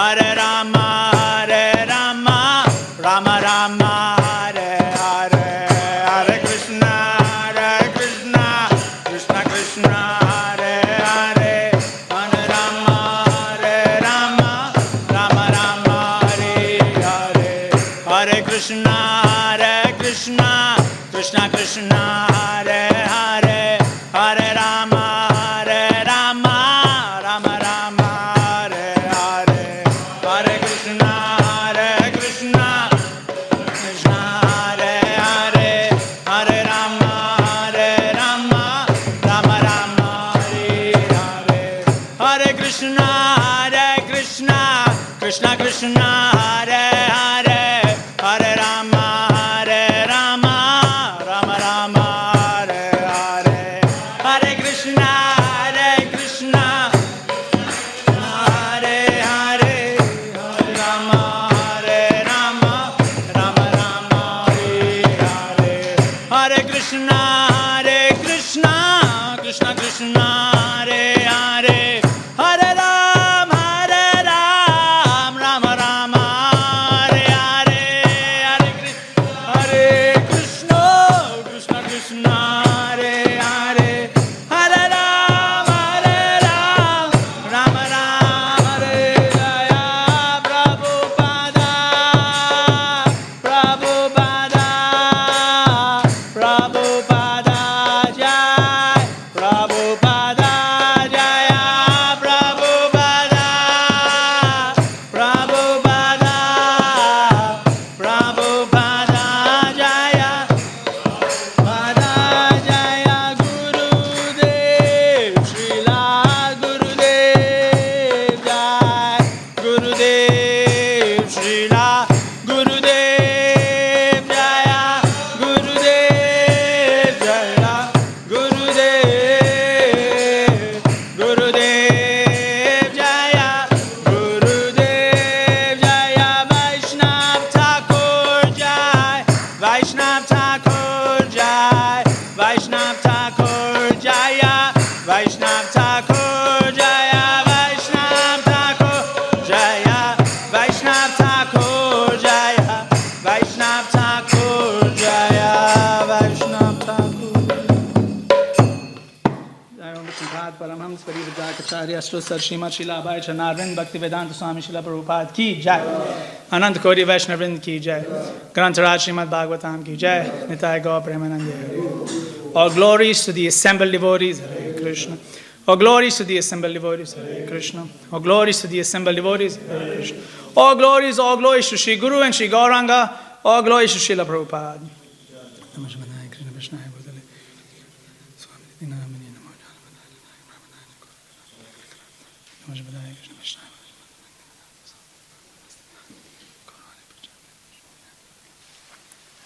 Hare Rama, Rama Rama, Hare Hare, Hare Krishna, Krishna Krishna, Hare Hare, Hare Rama, Rama Rama, Hare Hare, Hare Krishna, Krishna Krishna, Hare Hare, Hare Rama, Rama Rama, Hare Hare, Hare Krishna, Krishna Krishna, Hare Hare, Hare Rama, Rama Rama, Hare Hare, Hare Krishna, Krishna Krishna, Hare Hare, Hare Rama, Rama Rama, Hare Hare, Hare Krishna, Hare Hare, Hare Rama, Rama Rama, Hare Hare, Hare Krishna, Krishna Krishna, Hare Hare, Hare Rama, Rama Rama, Hare Hare, Hare Krishna, Krishna, Hare Hare, Hare Rama, Rama Rama, Hare Jaya Prabhupada, Prabhupada Jai, Prabhupada Jaya, Prabhupada, Prabhupada Jaya, Pada Jaya, Gurudev, Srila Gurudev Jai, Gurudev, Srila Gurudev Jaya, Gurudev Jaya, Gurudev Jaya, Gurudev Jaya, Vaishnav Thakur Jai, Vaishnav Thakur Jai, Vaishnav Thakur Jaya, Vaishnav Thakur Jaya, Vaishnav Thakur Jaya, Vaishnav Thakur Jaya, Vaishnav Thakur Jaya, Vaishnav Thakur. Jai Om Prabhupada Paramhams Parivajrakacharya Srusar Srimad Srila Abhay Chanarvind Bhakti Vedanta Swami Srila Prabhupada ki Jai, Anant Kori Vaishnavrind ki Jai, Grantaraj Srimad Bhagavatam ki Jai, Nitai Gaur Premanande. All glories to the assembled devotees, Hare Krishna. All glories to the assembled devotees, Hare Krishna. All glories to the assembled devotees, Hare Krishna. All glories to Shri Guru and Shri Gauranga. All glories to Srila Prabhupada.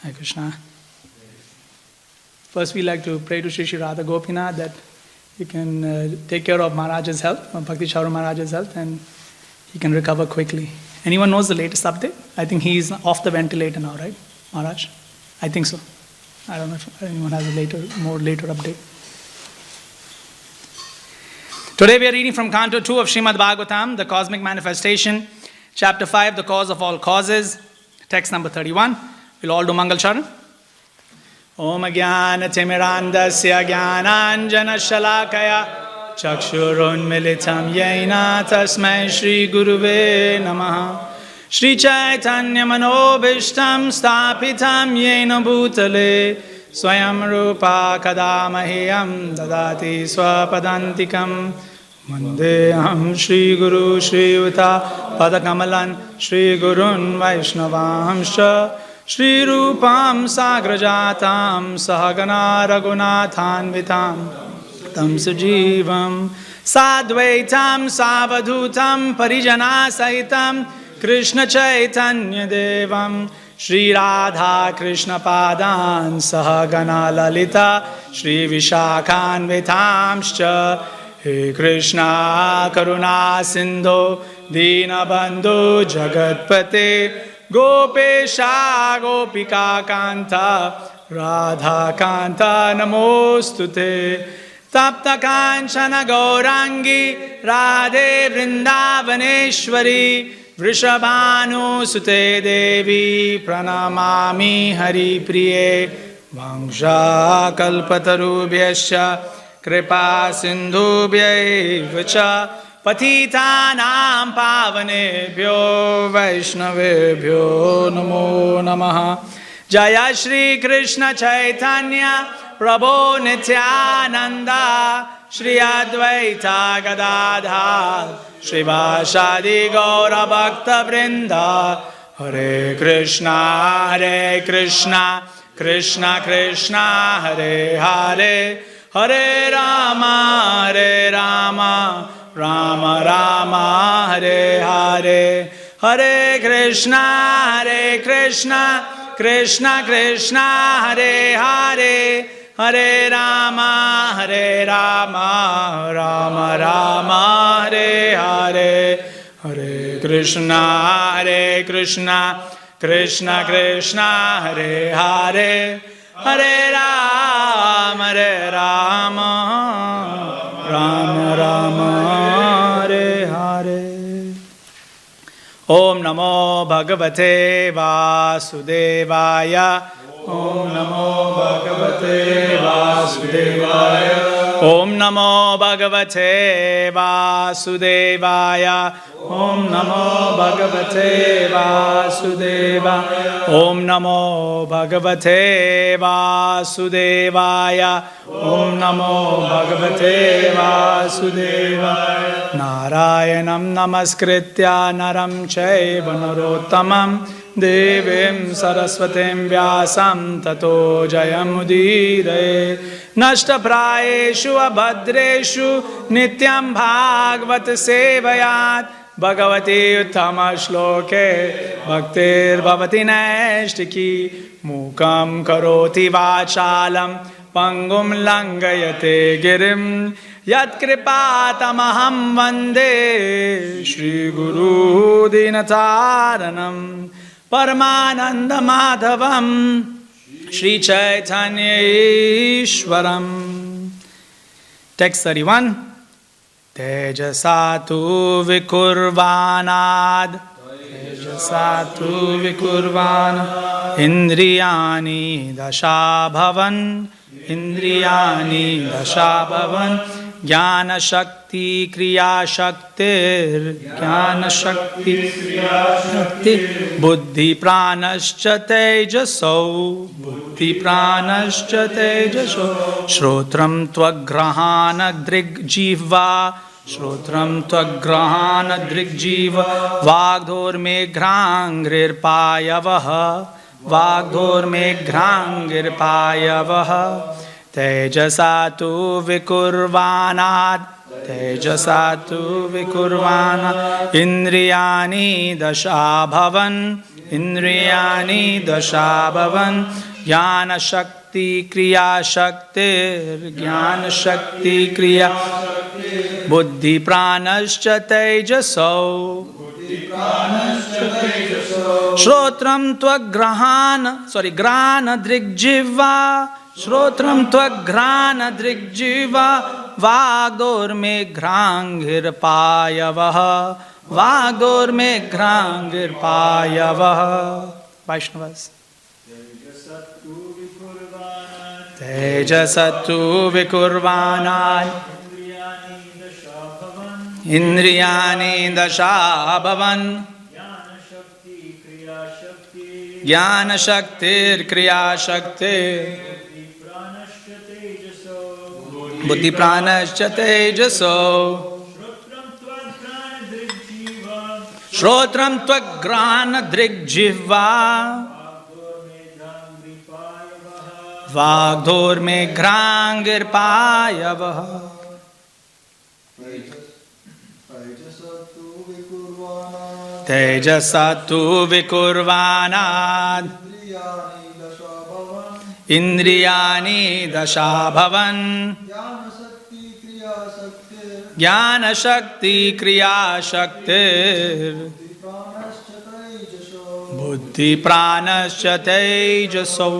Hare Krishna. First, we like to pray to Shri Shri Radha Gopinath that he can take care of Maharaj's health, Bhakti Charu Maharaj's health, and he can recover quickly. Anyone knows the latest update? I think he's off the ventilator now, right, Maharaj? I think so. I don't know if anyone has a later update. Today we are reading from Canto 2 of Srimad Bhagavatam, the Cosmic Manifestation, Chapter 5, the Cause of All Causes, text number 31. We'll all do Mangal Charan. Om Jnana Timirandasya Jnananjana Shalakaya Chakshurunmilitam Yena Tasmai Shri Guruve Namaha Shri Chaitanya Manobishtam Stapitam Yena Bhutale Swayam Rupa Kadamahiyam Dadati Swapadantikam Vandeham Shri Guru Shri Yuta Padakamalan Shri Gurun Vaishnavamsha Shri Rupam Sagrajatam Sahagana Raghunathanvitam Tam Sujivam Sadvaitam Savadhutam Parijana Sahitam Krishna Chaitanya Devam Shri Radha Krishna Padan Sahagana Lalita Shri Vishakhanvitamscha He Krishna Karuna Sindhu Dinabandhu Jagatpate Gopesha Gopika Kanta Radha Kanta Namostute Tapta Kanchana Gaurangi Radhe Vrindavaneshwari वृषभानुसुते देवी प्रणमामि हरिप्रिये वंशाकल्पतरुभ्यश्च कृपा सिन्धुभ्यैव च पतितानां पावनेभ्यो वैष्णवेभ्यो नमो नमः। जय श्री कृष्ण चैतन्य प्रभो नित्यानंद श्री अद्वैता गदाधर श्रीवासादि गौर भक्त वृंद। हरे कृष्णा कृष्णा कृष्णा हरे हरे, हरे राम राम राम हरे हरे, हरे कृष्णा कृष्णा कृष्णा हरे हरे, हरे राम राम राम हरे हरे, हरे कृष्णा कृष्णा कृष्णा हरे हरे, हरे राम राम राम हरे हरे। ओम नमो भगवते वासुदेवाय, ओम नमो भगवते वासुदेवाय, ओम नमो भगवते वासुदेवाय, ओम नमो भगवते वासुदेवाय, ओम नमो भगवते वासुदेवाय, ओम नमो भगवते वासुदेवाय। नारायणं नमस्कृत्य नरं चैव नरोत्तमं देवीं सरस्वतीं व्यासं ततो जयमुदीरये। नष्टप्रायेषु अभद्रेषु नित्यं भागवत सेवयात् भगवती उत्तमश्लोके भक्तिर्भवति नैष्टिकी। मूकं करोति वाचालं पंगुं लंघयते गिरिं, यत्कृपातमहं वन्दे श्रीगुरुदीनतारणं परमानन्दमाधवं श्रीचैतन्येश्वरम्। टेक्स्ट 31। तेजसा तु विकुर्वाणाद्, तेजसा तु विकुर्वाण इन्द्रियाणि दशाभवन्, इन्द्रियाणि दशाभवन्। ज्ञानशक्ति क्रियाशक्तिर्ज्ञानशक्ति बुद्धिप्राणश्च तेजसो, बुद्धिप्राणश्च तेजसो। श्रोत्रं त्वग्रहाणदृग्जिह्वा, श्रोत्रं त्वग्रहाणदृग्जिह्वा। वाग्धोर्मेघ्राङ्घ्रिर्पायवः, वाग्धोर्मेघ्राङ्घ्रिर्पायवः। तेजसा तु विकुर्वाणाद्, तेजसा तु विकुर्वाणाद् इन्द्रियाणि दशाभवन्, इन्द्रियाणि दशाभवन्। ज्ञानशक्ति क्रियाशक्तिर्ज्ञानशक्ति क्रिया बुद्धिप्राणश्च तेजसो, श्रोत्रं त्वग्रहाणदृग्जिह्वा, श्रोत्रं त्वग्रहाणदृग्जिह्वा। वाग्धोर्मेघ्राङ्घ्रिर्पायवः, वाग्धोर्मेघ्राङ्घ्रिर्पायवः। वैष्णवस्। तेजसत्तु विकुर्वाणाद् इन्द्रियाणि दशाभवन्। ज्ञानशक्तिर्क्रियाशक्तिर् बुद्धिप्राणश्च तेजसो। श्रोत्रं त्वग्रहाणदृग्जिह्वा, वाग्धोर्मेघ्राङ्घ्रिर्पायवः। तेजसा तु विकुर्वाणाद् इन्द्रियाणि दशाभवन्। ज्ञानशक्ति क्रियाशक्तिर् बुद्धिप्राणश्च तेजसो।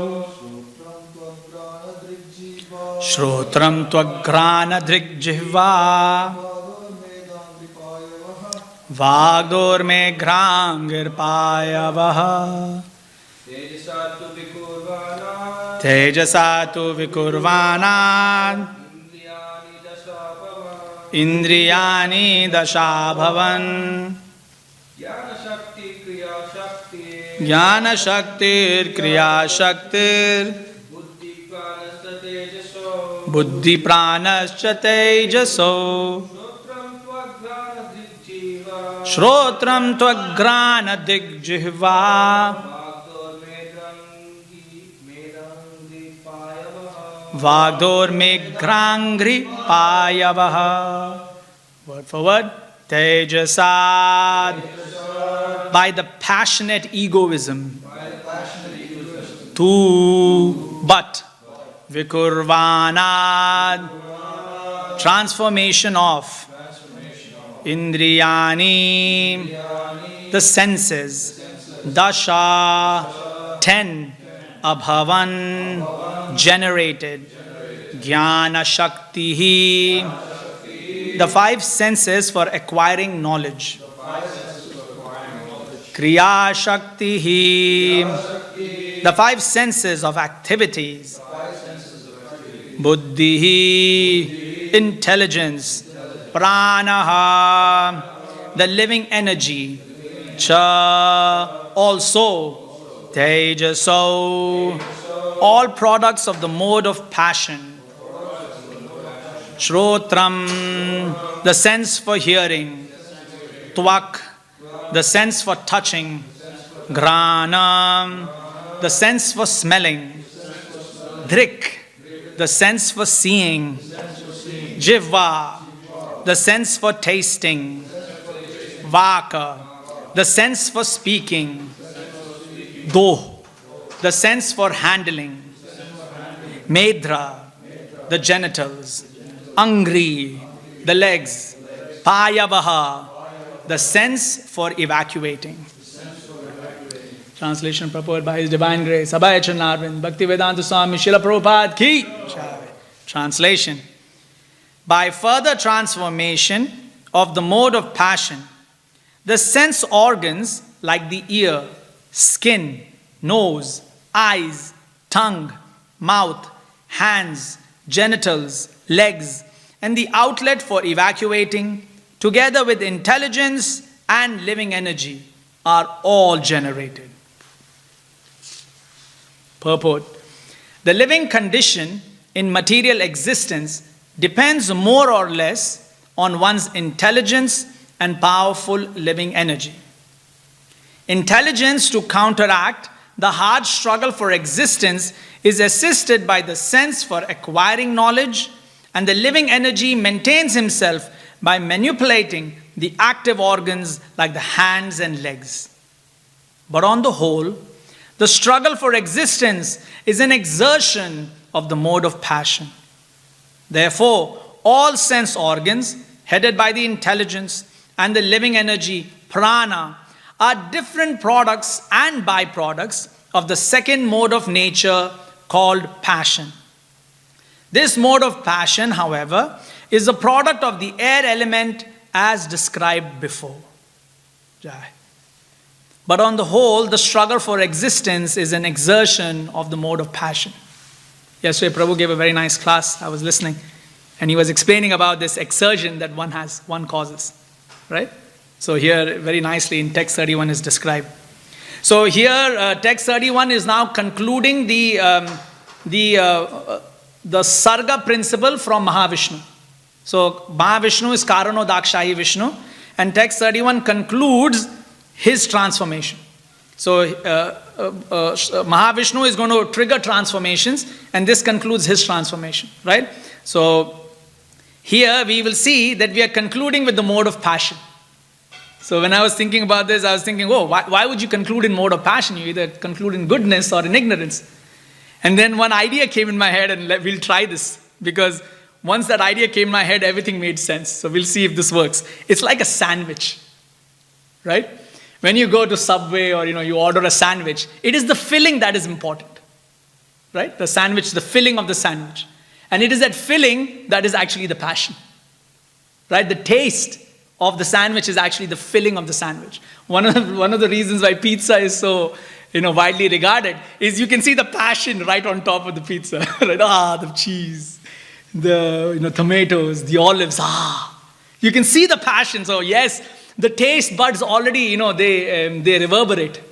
श्रोत्रं त्वग्रहाणदृग्जिह्वा, Vagdormeghranghirpayavaha. Tejasa tu vikurvanat. Indriyani dasha bhavan. Jnana shaktir kriya shaktir. Buddhi pranascha tejaso. Shrotram tvagrana digjihva. Vagdor meghranghri payavaha. Word for word. Tejasad. By the passionate egoism. Tu. But. Vikurvanad. Transformation of. Indriyani. The senses. Dasha. 10. Abhavan. Generated. Jnana Shaktihi. The 5 senses for acquiring knowledge. Kriya Shaktihi. The 5 senses of activities. Buddhihi. Intelligence. Pranaha. The living energy. Cha. Also. Tejaso. All products of the mode of passion. Shrotram, the sense for hearing. Tvak, the sense for touching. Granam, the sense for smelling. Drik, the sense for seeing. Jivva, the sense for tasting. Vaka, the sense for speaking. Doh, the sense for handling. Medra, the genitals. Angri, the legs. Payavaha, the sense for evacuating. Translation purport by His Divine Grace Abhay Charnarvind Bhaktivedanta Swami Srila Prabhupada Ki Jai. Translation. By further transformation of the mode of passion, the sense organs like the ear, skin, nose, eyes, tongue, mouth, hands, genitals, legs, and the outlet for evacuating, together with intelligence and living energy, are all generated. Purport. The living condition in material existence depends more or less on one's intelligence and powerful living energy. Intelligence to counteract the hard struggle for existence is assisted by the sense for acquiring knowledge, and the living energy maintains himself by manipulating the active organs like the hands and legs. But on the whole, the struggle for existence is an exertion of the mode of passion. Therefore, all sense organs, headed by the intelligence and the living energy, prana, are different products and byproducts of the second mode of nature called passion. This mode of passion, however, is a product of the air element as described before. Jai. But on the whole, the struggle for existence is an exertion of the mode of passion. Yesterday, Prabhu gave a very nice class. I was listening. And he was explaining about this exertion that one causes. Right? So here, very nicely in text 31 is described. So here, text 31 is now concluding the Sarga principle from Mahavishnu. So Mahavishnu is Karano Dakshayi Vishnu. And text 31 concludes his transformation. So Mahavishnu is going to trigger transformations, and this concludes his transformation, right? So here we will see that we are concluding with the mode of passion. So when I was thinking about this, I was thinking, why would you conclude in mode of passion? You either conclude in goodness or in ignorance. And then one idea came in my head, and we'll try this, because once that idea came in my head, everything made sense. So we'll see if this works. It's like a sandwich, right? When you go to Subway or you order a sandwich, it is the filling that is important, right? The sandwich, the filling of the sandwich. And it is that filling that is actually the passion, right? The taste of the sandwich is actually the filling of the sandwich. One of the reasons why pizza is so, widely regarded is you can see the passion right on top of the pizza. Right? The cheese, the tomatoes, the olives. You can see the passion. So yes, the taste buds already, they reverberate.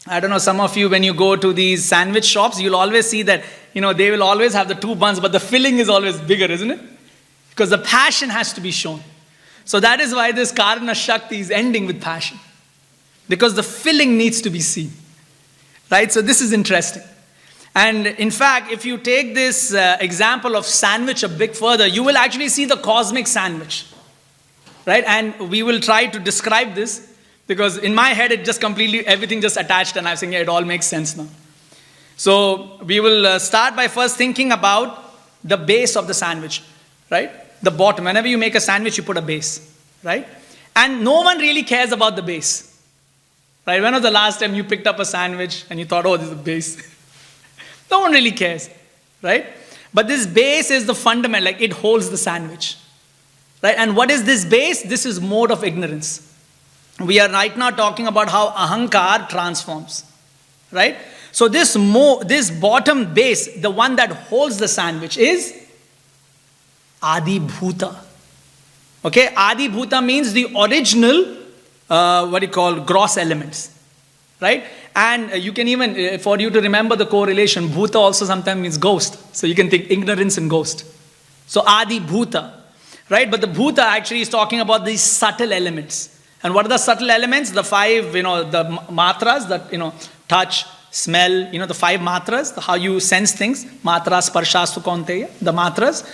I don't know, some of you, when you go to these sandwich shops, you'll always see that, they will always have the 2 buns, but the filling is always bigger, isn't it? Because the passion has to be shown. So that is why this Karana Shakti is ending with passion. Because the filling needs to be seen. Right? So this is interesting. And in fact, if you take this example of sandwich a bit further, you will actually see the cosmic sandwich. Right? And we will try to describe this. Because in my head, everything just attached, and I'm saying, it all makes sense now. So we will start by first thinking about the base of the sandwich, right? The bottom. Whenever you make a sandwich, you put a base, right? And no one really cares about the base, right? When was the last time you picked up a sandwich and you thought, oh, this is a base? No one really cares, right? But this base is the fundament, like it holds the sandwich, right? And what is this base? This is mode of ignorance. We are right now talking about how ahankar transforms, right? So this bottom base, the one that holds the sandwich, is Adi Bhuta. Okay, Adi Bhuta means the original, gross elements, right? And you can even, for you to remember the correlation, Bhuta also sometimes means ghost. So you can think ignorance and ghost. So Adi Bhuta, right? But the Bhuta actually is talking about these subtle elements. And what are the subtle elements? The 5, the matras, that, touch, smell, the 5 matras, how you sense things. Matras, sparshastu kaunteya, the matras.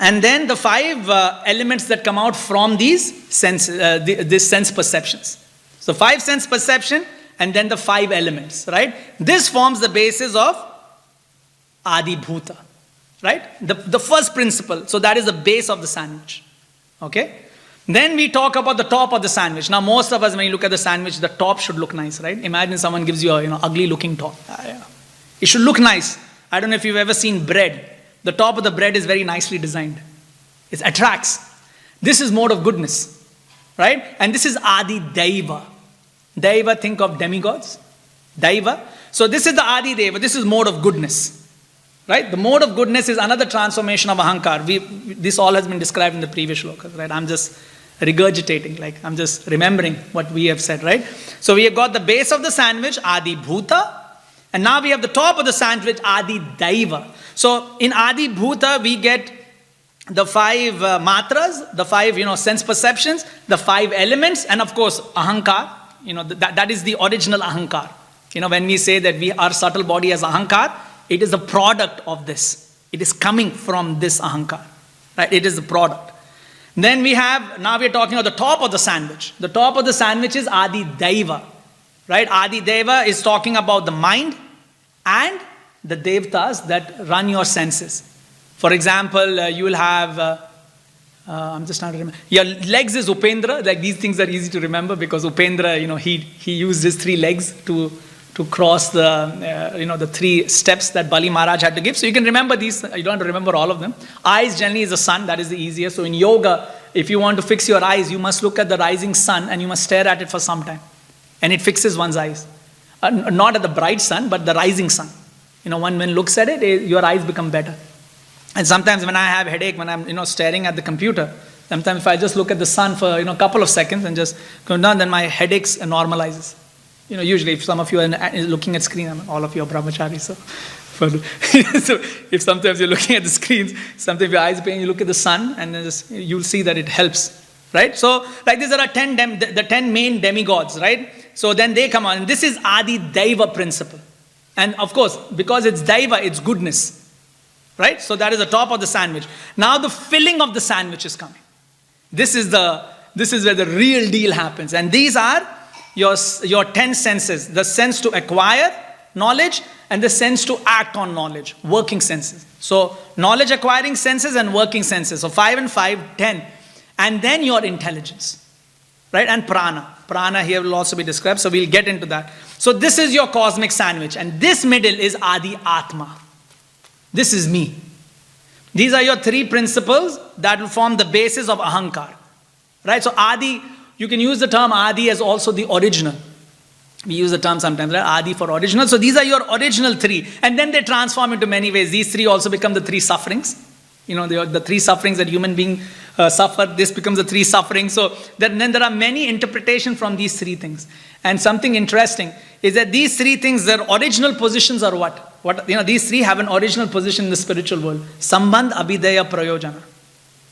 And then the 5 elements that come out from these these sense perceptions. So 5 sense perception, and then the 5 elements, right? This forms the basis of Adi Bhuta, right? The first principle. So that is the base of the sandwich, okay? Then we talk about the top of the sandwich. Now, most of us, when you look at the sandwich, the top should look nice, right? Imagine someone gives you a ugly looking top. It should look nice. I don't know if you've ever seen bread. The top of the bread is very nicely designed. It attracts. This is mode of goodness, right? And this is Adi Daiva. Daiva, think of demigods. Daiva. So this is the Adi Deva. This is mode of goodness, right? The mode of goodness is another transformation of ahankar. This all has been described in the previous shlokas, right? I'm just regurgitating, like I'm just remembering what we have said, right? So we have got the base of the sandwich, Adi Bhuta, and now we have the top of the sandwich, Adi Daiva. So in Adi Bhuta, we get the 5 matras, the 5, sense perceptions, the 5 elements, and of course, ahankar, that is the original ahankar. When we say that our subtle body has ahankar, it is a product of this. It is coming from this ahankar, right? It is the product. Then now we're talking about the top of the sandwich. The top of the sandwich is Adi Daiva, right? Adi Deva is talking about the mind and the devtas that run your senses. For example, you will have, I'm just trying to remember, your legs is Upendra. Like these things are easy to remember because Upendra, he used his 3 legs to cross the 3 steps that Bali Maharaj had to give. So you can remember these. You don't have to remember all of them. Eyes generally is the sun. That is the easiest. So in yoga, if you want to fix your eyes, you must look at the rising sun and you must stare at it for some time. And it fixes one's eyes. Not at the bright sun, but the rising sun. One looks at it, your eyes become better. And sometimes when I have headache, when I'm staring at the computer, sometimes if I just look at the sun for a couple of seconds and just go down, then my headaches normalizes. Usually if some of you are looking at screen, all of you are brahmacharis, so if sometimes you're looking at the screens, sometimes your eyes are pain, you look at the sun, and then you'll see that it helps, right? So like this, there are 10 main demigods, right? So then they come on, and this is Adi Daiva principle. And of course, because it's Daiva, it's goodness, right? So that is the top of the sandwich. Now the filling of the sandwich is coming. This is where the real deal happens. And these are your 10 senses, the sense to acquire knowledge and the sense to act on knowledge, working senses. So knowledge acquiring senses and working senses. So 5 and 5, 10. And then your intelligence, right? And prana. Prana here will also be described, so we'll get into that. So this is your cosmic sandwich, and this middle is Adi Atma. This is me. These are your 3 principles that will form the basis of ahankar. Right? So Adi, you can use the term Adi as also the original. We use the term sometimes, right? Adi for original. So these are your original three. And then they transform into many ways. These three also become the three sufferings. The three sufferings that human beings suffer. This becomes the three sufferings. So then there are many interpretations from these three things. And something interesting is that these three things, their original positions are what? These three have an original position in the spiritual world. Sambandh, Abhidaya, Prayojana.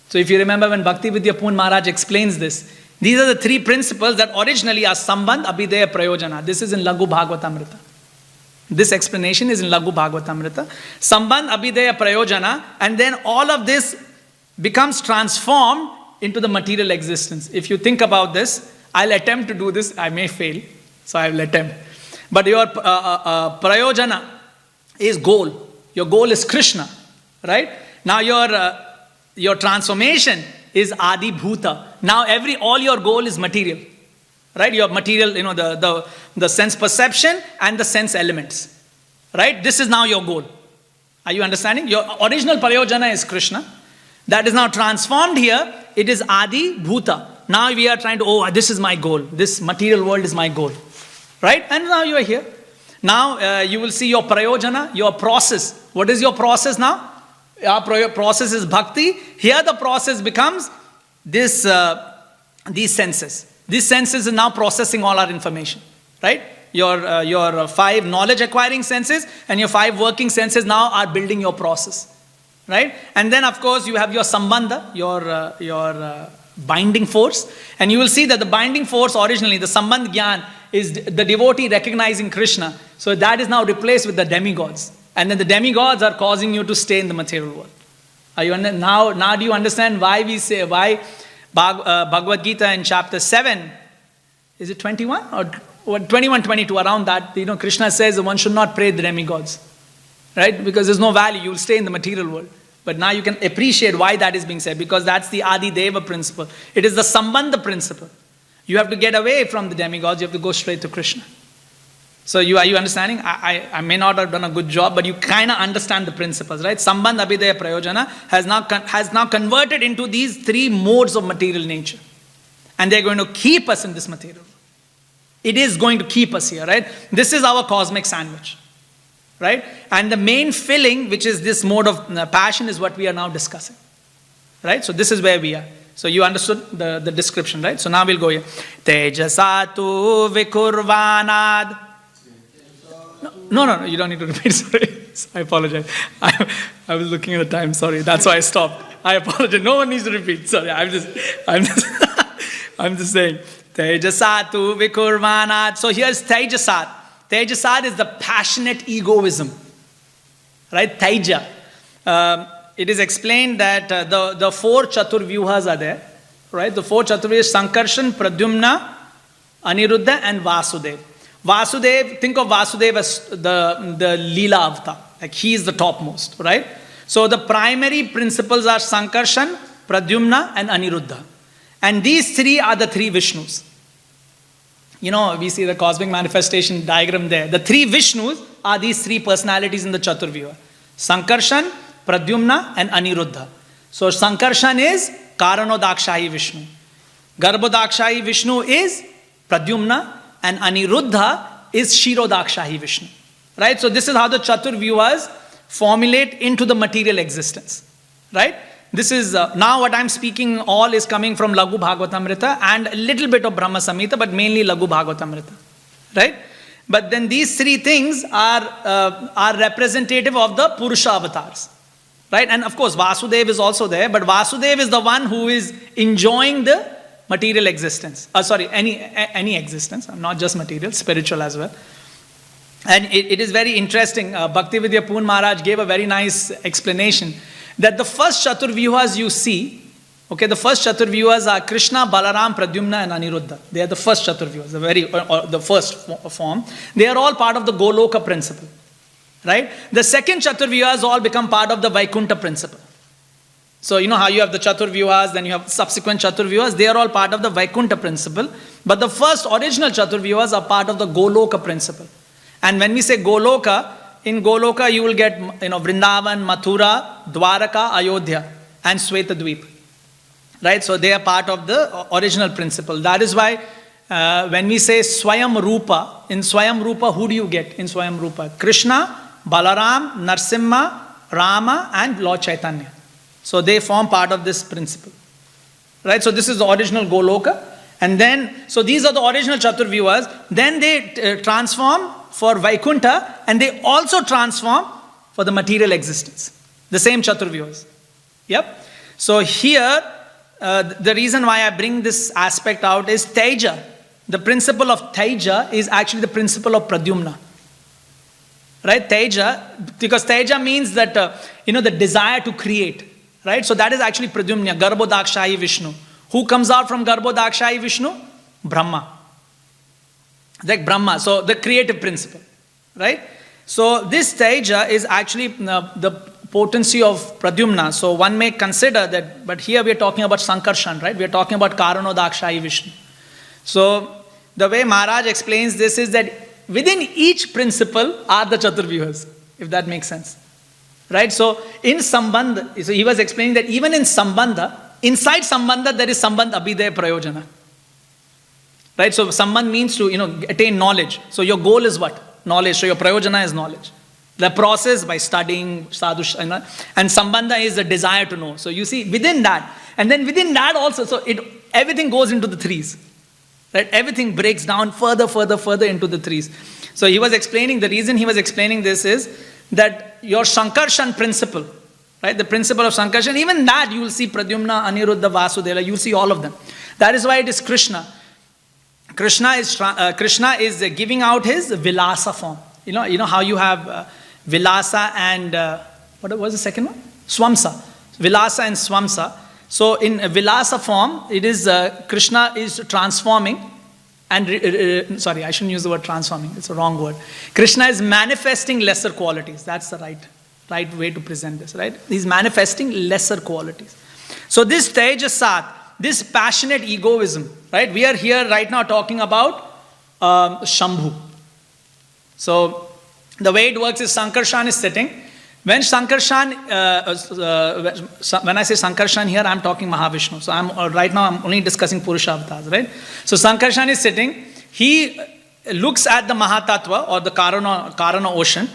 So if you remember when Bhakti Vidya Poon Maharaj explains this, these are the three principles that originally are Sambandh, Abhidaya, Prayojana. This is in Laghu Bhagavatamrita. This explanation is in Laghu Bhagavatamrita. Sambandh, Abhidaya, Prayojana, and then all of this becomes transformed into the material existence. If you think about this, I'll attempt to do this. I may fail, so I will attempt. But your Prayojana is goal. Your goal is Krishna, right? Now your transformation is Adi Bhuta. Now all your goal is material. Right? Your material, the sense perception and the sense elements. Right? This is now your goal. Are you understanding? Your original Prayojana is Krishna. That is now transformed here. It is Adi Bhuta. Now we are trying to, this is my goal. This material world is my goal. Right? And now you are here. Now you will see your Prayojana, your process. What is your process now? Our process is bhakti. Here the process becomes these senses. These senses are now processing all our information, right? Your 5 knowledge acquiring senses and your 5 working senses now are building your process, right? And then of course you have your sambandha, your binding force, and you will see that the binding force originally, the sambandh gyan, is the devotee recognizing Krishna. So that is now replaced with the demigods. And then the demigods are causing you to stay in the material world. Now do you understand why we say, why Bhagavad Gita in chapter 7, is it 21 or 21, 22, around that, Krishna says that one should not pray the demigods, right? Because there's no value, you will stay in the material world. But now you can appreciate why that is being said, because that's the Adi Deva principle. It is the Sambandha principle. You have to get away from the demigods, you have to go straight to Krishna. So are you understanding? I may not have done a good job, but you kind of understand the principles, right? Sambandh, Abhidaya, Prayojana has now converted into these 3 modes of material nature. And they're going to keep us in this material. It is going to keep us here, right? This is our cosmic sandwich, right? And the main filling, which is this mode of passion, is what we are now discussing, right? So this is where we are. So you understood the description, right? So now we'll go here. Tejasatu vikurvanad. No, you don't need to repeat, sorry. I apologize. I was looking at the time, sorry. That's why I stopped. I apologize. No one needs to repeat. Sorry, I'm just saying. Tejasatu vikurvanat. So here's Tejasat. Tejasat is the passionate egoism. Right? Teja. It is explained that the 4 Chaturvyuhas are there. Right? The 4 Chaturvyuhas, Sankarshan, Pradyumna, Aniruddha and Vasudev. Vasudev, think of Vasudev as the Leela avatar. Like he is the topmost, right? So the primary principles are Sankarshan, Pradyumna and Aniruddha. And these 3 are the 3 Vishnus. We see the cosmic manifestation diagram there. The 3 Vishnus are these 3 personalities in the Chaturvyuha. Sankarshan, Pradyumna and Aniruddha. So Sankarshan is Karanodakshayi Vishnu. Garbhodakshayi Vishnu is Pradyumna. And Aniruddha is Shirodakshahi Vishnu. Right? So this is how the Chaturvyuhas formulate into the material existence. Right? This is, now what I'm speaking all is coming from Laghu Bhagavatamrita and a little bit of Brahma Samhita, but mainly Laghu Bhagavatamrita. Right? But then these 3 things are representative of the Purusha avatars. Right? And of course Vasudev is also there, but Vasudev is the one who is enjoying the material existence. Any existence, not just material, spiritual as well. And it is very interesting. Bhakti Vidya Poon Maharaj gave a very nice explanation that the first Chaturvyuhas you see, the first Chaturvyuhas are Krishna, Balaram, Pradyumna and Aniruddha. They are the first Chaturvyuhas, the first form. They are all part of the Goloka principle. Right? The second Chaturvyuhas all become part of the Vaikuntha principle. So you know how you have the Chaturvyuhas, then you have subsequent Chaturvyuhas, they are all part of the Vaikuntha principle. But the first original Chaturvyuhas are part of the Goloka principle. And when we say Goloka, in Goloka you will get Vrindavan, Mathura, Dwaraka, Ayodhya and Svetadweep. Right? So they are part of the original principle. That is why when we say Swayam Rupa, in Swayam Rupa, who do you get in Swayam Rupa? Krishna, Balaram, Narsimha, Rama, and Lord Chaitanya. So they form part of this principle. Right? So this is the original Goloka. And then, so these are the original Chaturvyuhas. Then they transform for Vaikuntha, and they also transform for the material existence. The same Chaturvyuhas. Yep. So here, the reason why I bring this aspect out is Teja. The principle of Teja is actually the principle of Pradyumna. Right? Teja, because Teja means that, the desire to create. Right? So that is actually Pradyumna, Garbhodakshayi Vishnu. Who comes out from Garbhodakshayi Vishnu? Brahma. Like Brahma. So the creative principle. Right? So this Teja is actually the potency of Pradyumna. So one may consider that, but here we are talking about Sankarshan, right? We are talking about Karanodakshayi Vishnu. So the way Maharaj explains this is that within each principle are the Chaturvyuhas, if that makes sense. Right? So in Sambandha, so he was explaining that even in Sambandha, inside Sambandha there is Sambandha Abhidaya Prayojana. Right? So Sambandha means to, attain knowledge. So your goal is what? Knowledge. So your Prayojana is knowledge. The process by studying, sadhu, and Sambandha is the desire to know. So you see within that, and then within that also, so everything goes into the threes. Right? Everything breaks down further into the threes. So he was explaining, the reason he was explaining this is that your Sankarshan principle, right? The principle of Sankarshan, even that you will see Pradyumna, Aniruddha, Vasudeva, you will see all of them. That is why it is Krishna. Krishna is giving out his Vilasa form. You know how you have Vilasa and, what was the second one? Swamsa. Vilasa and Swamsa. So in Vilasa form, it is Krishna is transforming, and sorry, I shouldn't use the word transforming, it's a wrong word. Krishna is manifesting lesser qualities. That's the right way to present this, right? He's manifesting lesser qualities. So this Tejasat, this passionate egoism, right? We are here right now talking about Shambhu. So the way it works is Sankarshan is sitting. When Sankarshan, when I say Sankarshan here, I'm talking Mahavishnu. So right now I'm only discussing Purusha avatars, right? So Sankarshan is sitting. He looks at the Mahatattva or the Karana ocean.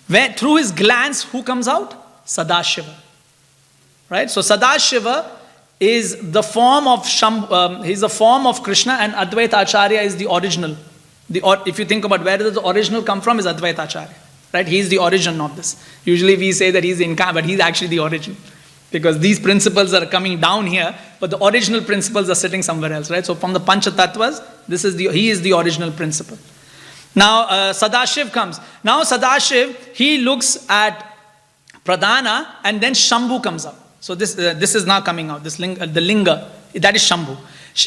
Where through his glance, who comes out? Sadashiva. Right? So Sadashiva is the form of he's the form of Krishna, and Advaita Acharya is the original. If you think about where does the original come from, is Advaita Acharya. Right? He is the origin of this. Usually we say that he's but he's actually the origin. Because these principles are coming down here, but the original principles are sitting somewhere else. Right? So from the Pancha Tattvas, he is the original principle. Now Sadashiv comes. Now Sadashiv, he looks at Pradhana, and then Shambhu comes out. So this is now coming out. The linga, that is Shambhu.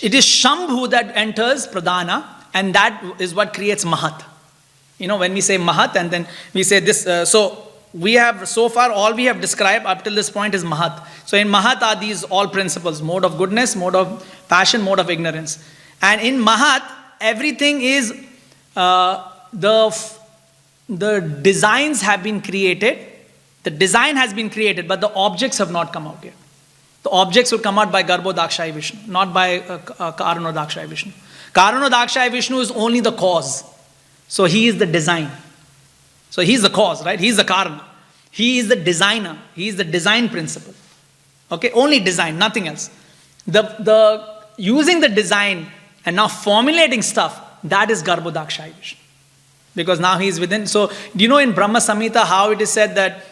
It is Shambhu that enters Pradhana, and that is what creates Mahat. When we say Mahat, and then we say this, so we have, so far all we have described up till this point is Mahat. So in Mahat are these all principles: mode of goodness, mode of passion, mode of ignorance. And in Mahat, everything is, the designs have been created, the design has been created, but the objects have not come out yet. The objects will come out by Garbhodakshayi Vishnu, not by Karanodakshayi Vishnu. Karanodakshayi Vishnu is only the cause. So he is the design. So he is the cause, right? He is the Karana. He is the designer. He is the design principle. Okay, only design, nothing else. The using the design and now formulating stuff, that is Garbhodakshayi Vishnu. Because now he is within. So do you know in Brahma Samhita how it is said that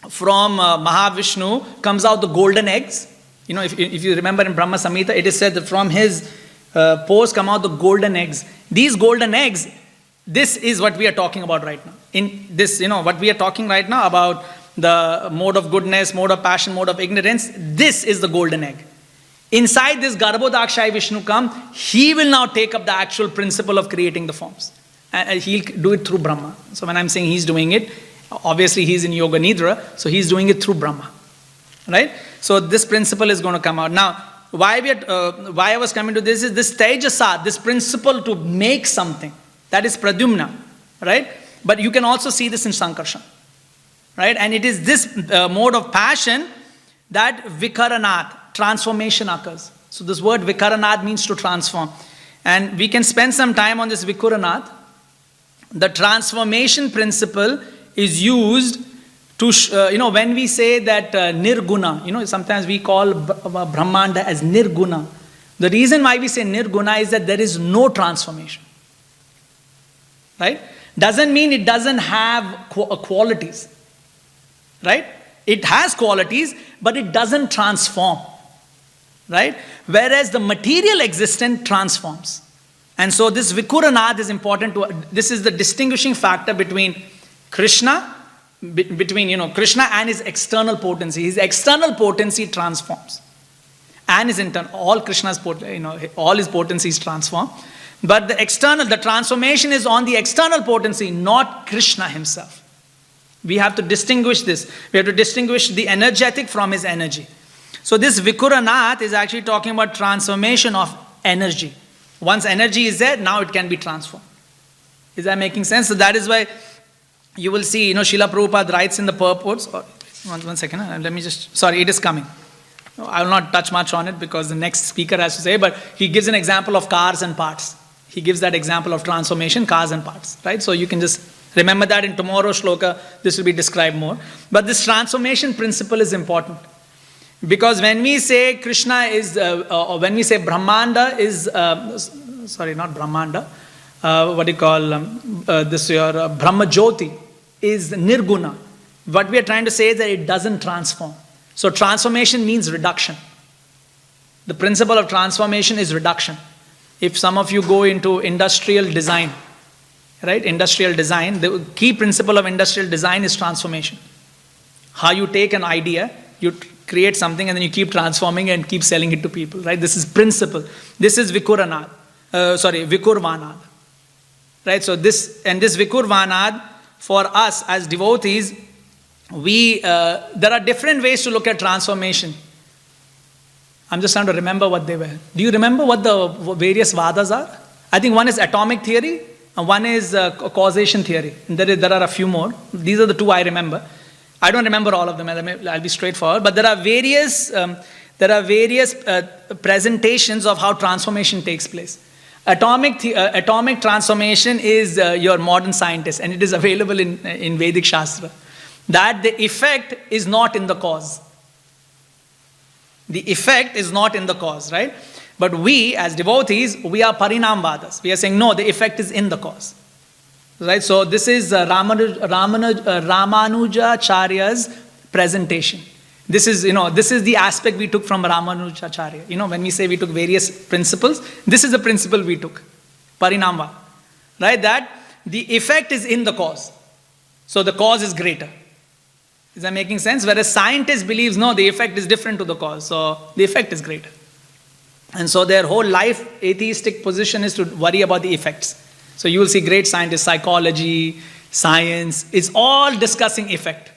from Mahavishnu comes out the golden eggs? If you remember in Brahma Samhita, it is said that from his pores come out the golden eggs. These golden eggs, this is what we are talking about right now. In this, what we are talking right now about the mode of goodness, mode of passion, mode of ignorance, this is the golden egg. Inside this Garbhodakshayi Vishnu come, he will now take up the actual principle of creating the forms. And he'll do it through Brahma. So when I'm saying he's doing it, obviously he's in Yoga Nidra, so he's doing it through Brahma. Right? So this principle is going to come out. Now, why I was coming to this is this Tejasa, this principle to make something. That is Pradyumna, right? But you can also see this in Sankarshan, right? And it is this mode of passion that Vikaranath, transformation occurs. So this word Vikaranath means to transform. And we can spend some time on this Vikaranath. The transformation principle is used to, when we say that Nirguna, sometimes we call Brahmanda as Nirguna. The reason why we say Nirguna is that there is no transformation. Right? Doesn't mean it doesn't have qualities. Right? It has qualities, but it doesn't transform. Right? Whereas the material existence transforms. And so this Vikaranath is important this is the distinguishing factor between Krishna, Krishna and his external potency. His external potency transforms. And his internal, all Krishna's, all his potencies transform. But the transformation is on the external potency, not Krishna himself. We have to distinguish this. We have to distinguish the energetic from his energy. So this Vikaranath is actually talking about transformation of energy. Once energy is there, now it can be transformed. Is that making sense? So that is why you will see, Srila Prabhupada writes in the purports. One second, let me just, sorry, it is coming. I will not touch much on it because the next speaker has to say, but he gives an example of cars and parts. He gives that example of transformation, cars and parts, right? So you can just remember that in tomorrow's shloka, this will be described more. But this transformation principle is important. Because when we say Krishna is, or when we say Brahmanda is, not Brahmanda, Brahma Jyoti is Nirguna. What we are trying to say is that it doesn't transform. So transformation means reduction. The principle of transformation is reduction. If some of you go into industrial design, right? Industrial design, the key principle of industrial design is transformation. How you take an idea, you create something and then you keep transforming and keep selling it to people, right? This is principle. This is Vikarvanad. Right? So this Vikarvanad for us as devotees, there are different ways to look at transformation. I'm just trying to remember what they were. Do you remember what the various vadas are? I think one is atomic theory and one is causation theory. And there are a few more. These are the two I remember. I don't remember all of them. I'll be straightforward. But there are various presentations of how transformation takes place. Atomic transformation is your modern scientist, and it is available in Vedic Shastra. That the effect is not in the cause. The effect is not in the cause, right? But we, as devotees, we are Parinamvadas. We are saying, no, the effect is in the cause. Right? So this is Ramanujacharya's presentation. This is the aspect we took from Ramanujacharya. When we say we took various principles, this is the principle we took. Parinamva. Right? That the effect is in the cause. So the cause is greater. Is that making sense? Whereas scientist believes, no, the effect is different to the cause. So the effect is greater. And so their whole life atheistic position is to worry about the effects. So you will see great scientists, psychology, science, it's all discussing effect.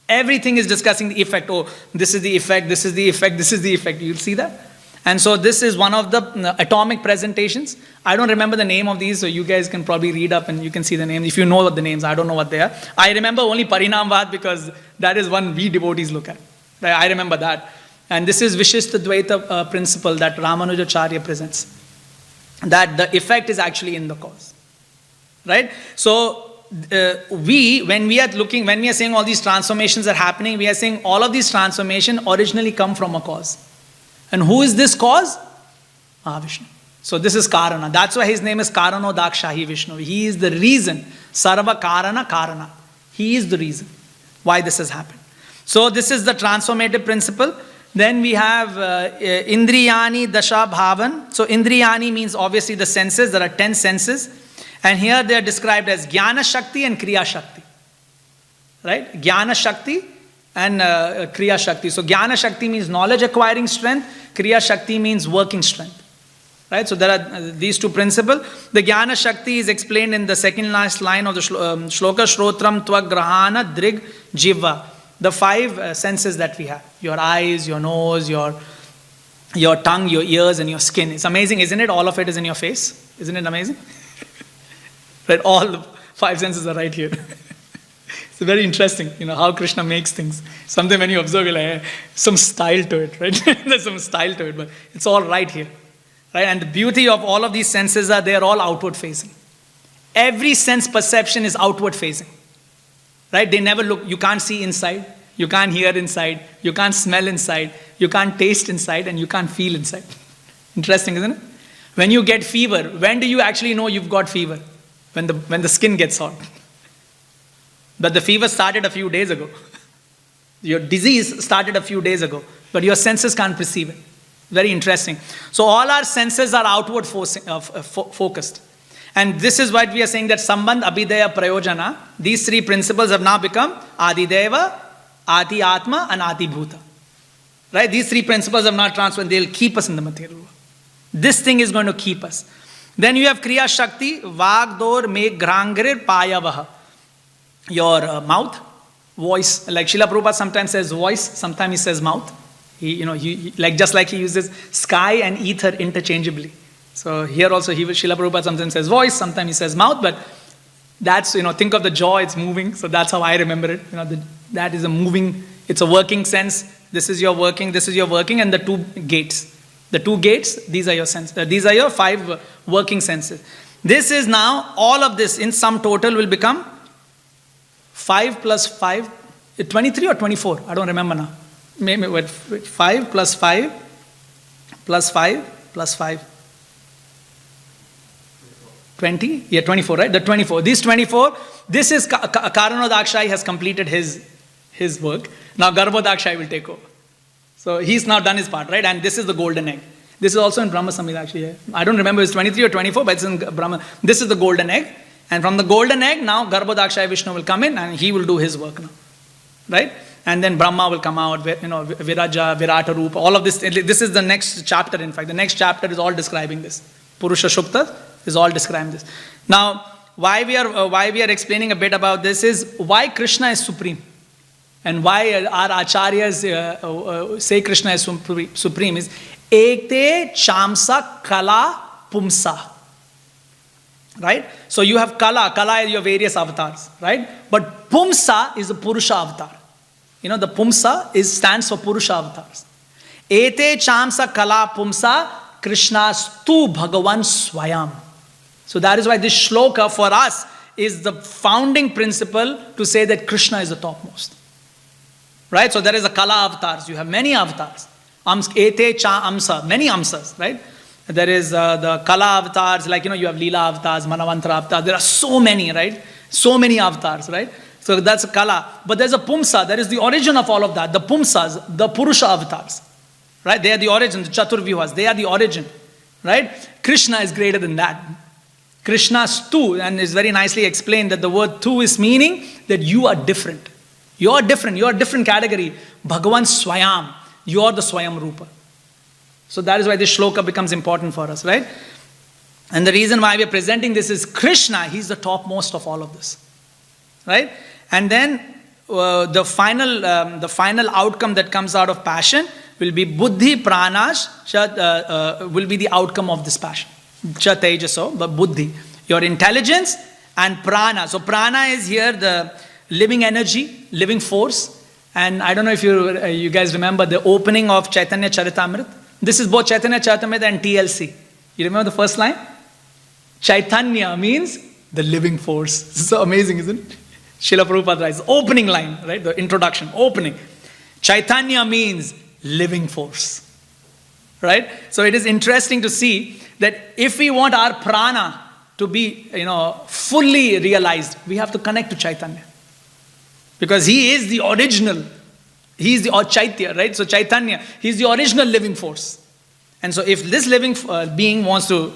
Everything is discussing the effect. Oh, this is the effect, this is the effect, this is the effect. You'll see that. And so this is one of the atomic presentations. I don't remember the name of these, so you guys can probably read up and you can see the names. If you know what the names, I don't know what they are. I remember only Parinamvad because that is one we devotees look at. I remember that. And this is Vishishtadvaita principle that Ramanujacharya presents. That the effect is actually in the cause. Right? So when we are saying all these transformations are happening, we are saying all of these transformations originally come from a cause. And who is this cause? Mahavishnu. So this is Karana. That's why his name is Karanodakshahi Vishnu. He is the reason. Sarva Karana Karana. He is the reason why this has happened. So this is the transformative principle. Then we have Indriyani Dasha Bhavan. So Indriyani means obviously the senses. There are 10 senses. And here they are described as Jnana Shakti and Kriya Shakti. Right? Jnana Shakti and Kriya Shakti. So Jnana Shakti means knowledge acquiring strength. Kriya Shakti means working strength. Right? So there are these two principles. The Jnana Shakti is explained in the second last line of the shloka. Shrotram Tvag Grahana Drig Jiva. The 5 senses that we have. Your eyes, your nose, your tongue, your ears and your skin. It's amazing, isn't it? All of it is in your face. Isn't it amazing? Right? All the 5 senses are right here. It's very interesting, how Krishna makes things. Something when you observe, you're like, some style to it, right? There's some style to it, but it's all right here. Right? And the beauty of all of these senses are they're all outward facing. Every sense perception is outward facing. Right? They never look, you can't see inside, you can't hear inside, you can't smell inside, you can't taste inside, and you can't feel inside. Interesting, isn't it? When you get fever, when do you actually know you've got fever? When the skin gets hot. But the fever started a few days ago. Your disease started a few days ago, but your senses can't perceive it. Very interesting. So all our senses are outward focused. And this is what we are saying, that Sambandh, Abhidaya, Prayojana, these three principles have now become Adideva, Adi Atma, and Adi Bhuta. Right? These three principles have not transferred. They'll keep us in the material world. This thing is going to keep us. Then you have Kriya Shakti, Vagdor, Me Grangrir, Payavaha. Your mouth, voice. Like Srila Prabhupada sometimes says voice, sometimes he says mouth. Just like he uses sky and ether interchangeably. So here also, Srila Prabhupada sometimes says voice, sometimes he says mouth, but that's, think of the jaw, it's moving. So that's how I remember it. That is a moving, it's a working sense. This is your working, and the two gates. The two gates, these are your senses. These are your 5 working senses. This is now, all of this in sum total will become 5 plus 5, 23 or 24? I don't remember now. Maybe 5 plus 5 plus 5 plus 5. 20? Yeah, 24, right? The 24. These 24, this is Karanodakshai has completed his work. Now Garbhodakshai will take over. So he's now done his part, right? And this is the golden egg. This is also in Brahma Samhita actually. I don't remember it's 23 or 24, but it's in Brahma. This is the golden egg. And from the golden egg, now Garbhodakshai Vishnu will come in and he will do his work now. Right? And then Brahma will come out, Viraja, Virata Rupa, all of this. This is the next chapter, in fact. The next chapter is all describing this. Purusha Shukta is all describing this. Now, why we are explaining a bit about this is why Krishna is supreme. And why our acharyas say Krishna is supreme is Ekte Chamsa Kala Pumsa. Right? So you have Kala. Kala is your various avatars. Right? But Pumsa is the Purusha avatar. The Pumsa stands for Purusha avatars. Ete Chamsa Kala Pumsa Krishna Stu Bhagavan Swayam. So that is why this shloka for us is the founding principle to say that Krishna is the topmost. Right? So there is a Kala avatars. You have many avatars. Ete Cha Amsa. Many Amsas. Right? There is the Kala avatars, like, you have Leela avatars, Manavantra avatars. There are so many, right? So many avatars, right? So that's a Kala. But there's a Pumsa. There is the origin of all of that. The Pumsas, the Purusha avatars. Right? They are the origin. The Chaturvyuhas. They are the origin. Right? Krishna is greater than that. Krishna's tu, and is very nicely explained that the word tu is meaning that you are different. You are different. You are a different category. Bhagavan Swayam. You are the Swayam Rupa. So that is why this shloka becomes important for us, right? And the reason why we are presenting this is Krishna, he's the topmost of all of this, right? And then the final outcome that comes out of passion will be buddhi pranash, will be the outcome of this passion. Cha tejaso, but buddhi, your intelligence, and prana. So prana is here the living energy, living force. And I don't know if you guys remember the opening of Chaitanya Charitamrita. This is both Chaitanya Charitamrita and TLC. You remember the first line? Chaitanya means the living force. This is so amazing, isn't it? Srila Prabhupada writes, opening line, right? The introduction, opening. Chaitanya means living force. Right? So it is interesting to see that if we want our prana to be, fully realized, we have to connect to Chaitanya. Because he is the original. He is the Chaitya, right? So Chaitanya, he is the original living force. And so if this living being wants to,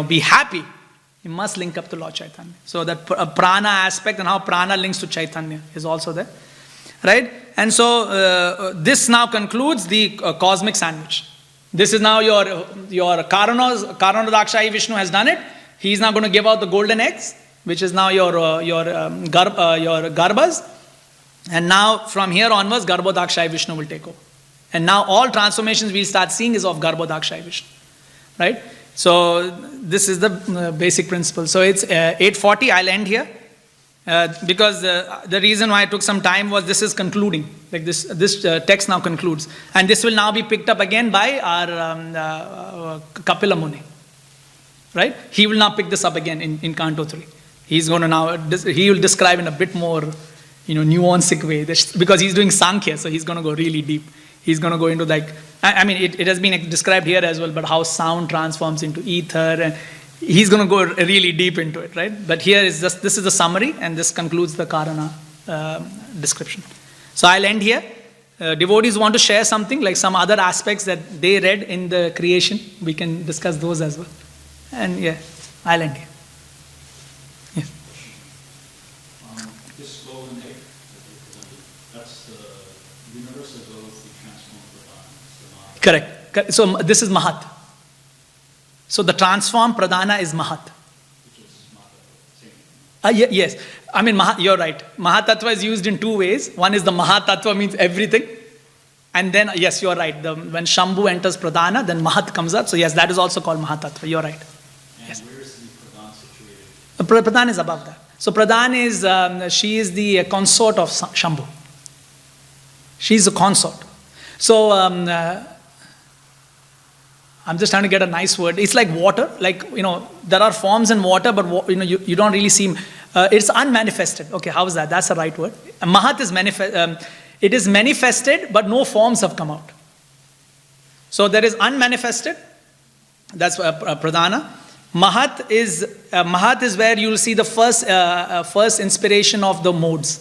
be happy, he must link up to Lord Chaitanya. So that prana aspect and how prana links to Chaitanya is also there. Right? And so this now concludes the cosmic sandwich. This is now your Karanodakshai Vishnu has done it. He is now going to give out the golden eggs, which is now your garbhas. And now from here onwards, Garbhodakshai Vishnu will take over. And now all transformations we'll start seeing is of Garbhodakshai Vishnu. Right? So this is the basic principle. So it's 8:40. I'll end here. Because the reason why I took some time was this is concluding. Like this text now concludes. And this will now be picked up again by our Kapila Muni. Right? He will now pick this up again in Canto 3. He's going to now, he will describe in a bit more, nuanced way. Because he's doing Sankhya, so he's going to go really deep. He's going to go into it has been described here as well, but how sound transforms into ether, and he's going to go really deep into it, right? But here is this is the summary, and this concludes the Karana description. So I'll end here. Devotees want to share something, like some other aspects that they read in the creation. We can discuss those as well. And yeah, I'll end here. Yes. This golden egg that you presented, that's the universe as well as the transformed Pradhana. Correct. So this is Mahat. So the transformed Pradhana is Mahat. Which is Mahatattva, same. Yes. I mean, you're right. Mahatattva is used in two ways. One is the Mahatattva means everything. And then, yes, you're right. When Shambhu enters Pradhana, then Mahat comes up. So yes, that is also called Mahatattva. You're right. And yes. Where is the Pradhan situated? Pradhan is above that. So Pradhan is, she is the consort of Shambhu. She's a consort. So, I'm just trying to get a nice word. It's like water. Like, there are forms in water, but, you don't really see. It's unmanifested. Okay, how is that? That's the right word. Mahat is manifest. It is manifested, but no forms have come out. So there is unmanifested. That's Pradhana. Mahat is where you will see the first inspiration of the modes.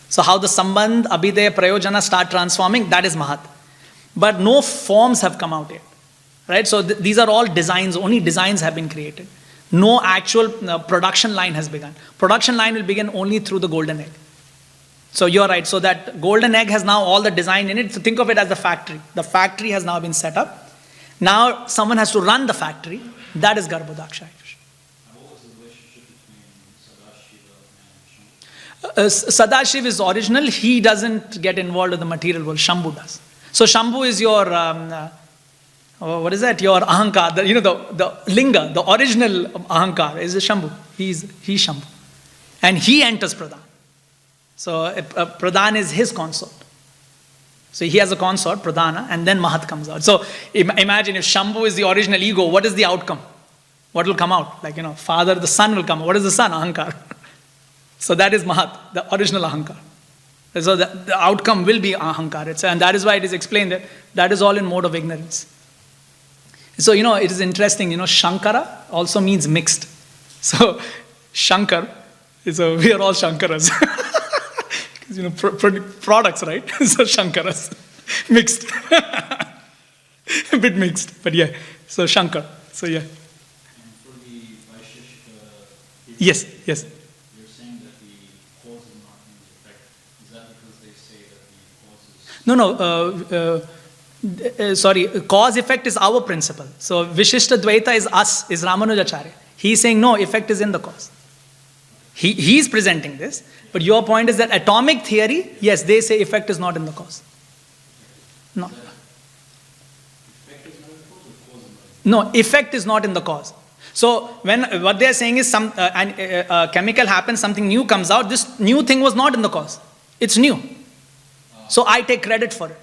So how the Sambandh, Abhidaya, Prayojana start transforming, that is Mahat. But no forms have come out yet. Right? So these are all designs. Only designs have been created. No actual production line has begun. Production line will begin only through the golden egg. So you're right. So that golden egg has now all the design in it. So think of it as the factory. The factory has now been set up. Now someone has to run the factory. That is Garbhodaksha. What was the relationship between Sadashiva and Shambhu? Sadashiv is original. He doesn't get involved in the material world. Shambhu does. So Shambhu is your, what is that? Your Ahankar. The Linga, the original Ahankar is Shambhu. He's Shambhu. And he enters Pradhan. So Pradhan is his consort. So he has a consort, Pradhana, and then Mahat comes out. So imagine if Shambhu is the original ego, what is the outcome? What will come out? Like, Father, the Son will come out. What is the Son? Ahankar. So that is Mahat, the original Ahankar. So the outcome will be Ahankar. And that is why it is explained that is all in mode of ignorance. So, it is interesting, Shankara also means mixed. So Shankar, so we are all Shankaras. Products, right? So Shankaras. Mixed. A bit mixed, but yeah. So Shankar. So yeah. And for the Vaishishta, Yes. you're saying that the cause is not in the effect. Is that because they say that the cause is... Sorry, cause effect is our principle. So Vishishta Dvaita is us, is Ramanujacharya. He is saying no, effect is in the cause. He is presenting this, but your point is that atomic theory, yes, they say effect is not in the cause. No. Effect is not in the cause or cause is not in the cause? No, effect is not in the cause. So when what they are saying is a chemical happens, something new comes out, this new thing was not in the cause. It's new. So I take credit for it.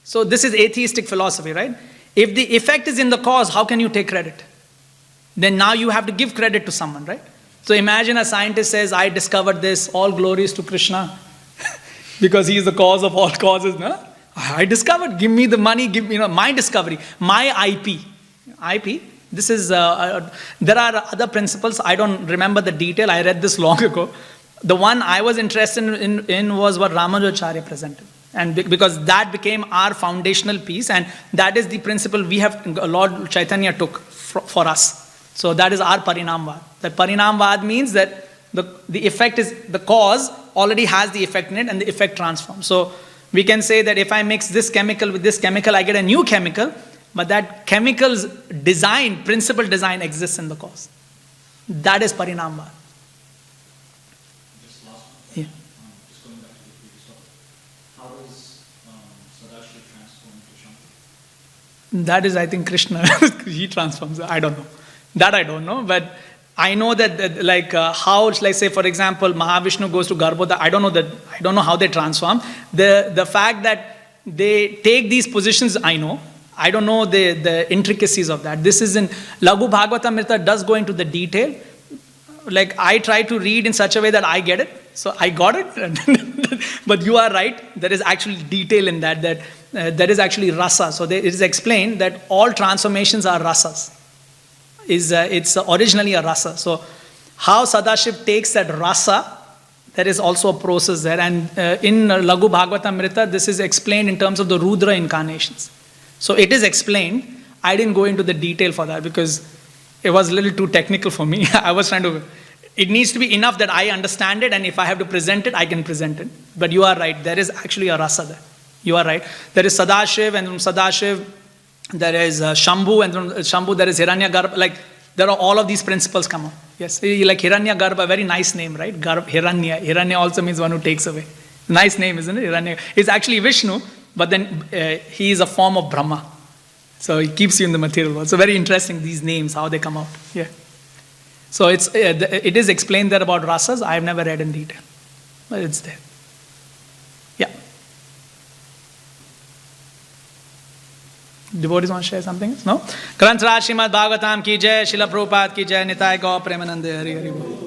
So this is atheistic philosophy, right? If the effect is in the cause, how can you take credit? Then now you have to give credit to someone, right? So imagine a scientist says, I discovered this, all glories to Krishna, because he is the cause of all causes. No? I discovered, give me the money, give me my discovery, my IP. This is, there are other principles, I don't remember the detail, I read this long ago. The one I was interested in was what Ramanujacharya presented. And because that became our foundational piece, and that is the principle we have, Lord Chaitanya took for us. So that is our Parinamvad. That Parinamvad means that the effect is, the cause already has the effect in it and the effect transforms. So we can say that if I mix this chemical with this chemical, I get a new chemical, but that chemical's design, principal design exists in the cause. That is Parinamvad. Just last one. Yeah. Just going back to the previous topic. How does Sadashiva transform into Shambhu? That is, I think, Krishna. He transforms. I don't know. That I don't know. But I know that how, like say for example, Mahavishnu goes to Garbhoda. I don't know how they transform. The fact that they take these positions, I know. I don't know the intricacies of that. This is in Laghu Bhagavatamrita does go into the detail. Like I try to read in such a way that I get it. So I got it. But you are right. There is actually detail in that there is actually rasa. So it is explained that all transformations are rasas. It's originally a rasa. So how Sadashiv takes that rasa, there is also a process there. And in Laghu Bhagavatamrita, this is explained in terms of the Rudra incarnations. So it is explained. I didn't go into the detail for that because it was a little too technical for me. I was trying to, it needs to be enough that I understand it, and if I have to present it, I can present it. But you are right, there is actually a rasa there. You are right. There is Sadashiv, and from Sadashiv, there is Shambhu, and from Shambhu, there is Hiranyagarbha. Like, there are all of these principles come up. Yes, like Hiranyagarbha, a very nice name, right? Hiranya. Hiranya also means one who takes away. Nice name, isn't it? Hiranya. It's actually Vishnu, but then he is a form of Brahma. So he keeps you in the material world. So very interesting, these names, how they come out. Yeah. So it is explained there about rasas. I have never read in detail, but it's there. Yeah. Devotees want to share something? No? Granth Raj Srimad Bhagavatam ki jai, Srila Prabhupada ki jai, Nitai Gaur Premanande Hari Hari Bol.